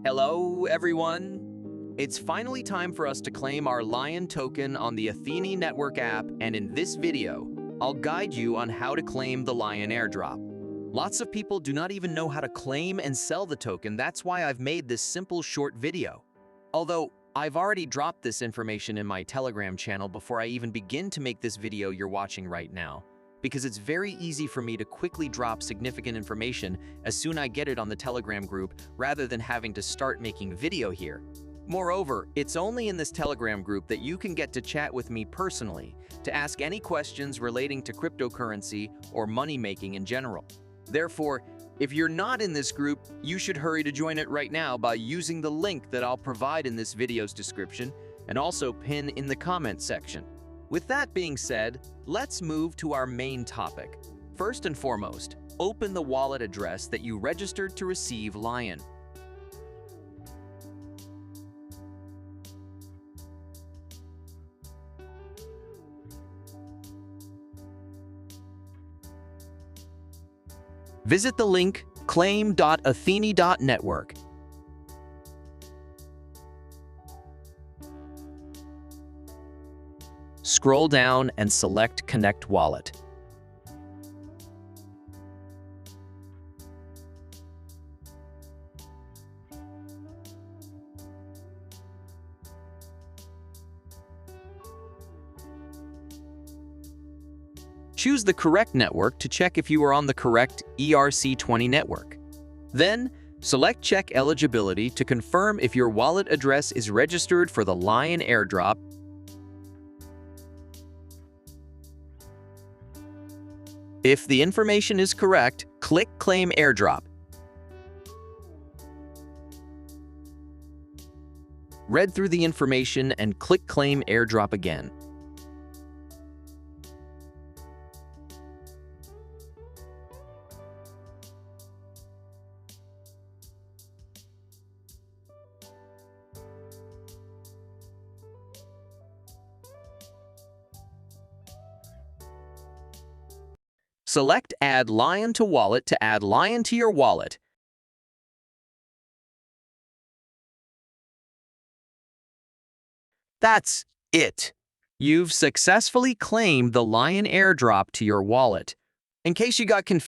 Hello, everyone. It's finally time for us to claim our Lion token on the Athene Network app, and in this video, I'll guide you on how to claim the Lion airdrop. Lots of people do not even know how to claim and sell the token. That's why I've made this simple short video. Although, I've already dropped this information in my Telegram channel before I even begin to make this video you're watching right now, because it's very easy for me to quickly drop significant information as soon as I get it on the Telegram group rather than having to start making video here. Moreover, it's only in this Telegram group that you can get to chat with me personally to ask any questions relating to cryptocurrency or money making in general. Therefore, if you're not in this group, you should hurry to join it right now by using the link that I'll provide in this video's description and also pin in the comment section. With that being said, let's move to our main topic. First and foremost, open the wallet address that you registered to receive Lion. Visit the link claim.athene.network. Scroll down and select Connect Wallet. Choose the correct network to check if you are on the correct ERC20 network. Then, select Check Eligibility to confirm if your wallet address is registered for the Lion airdrop. If the information is correct, click Claim Airdrop. Read through the information and click Claim Airdrop again. Select Add Lion to Wallet to add Lion to your wallet. That's it. You've successfully claimed the Lion airdrop to your wallet. In case you got confused,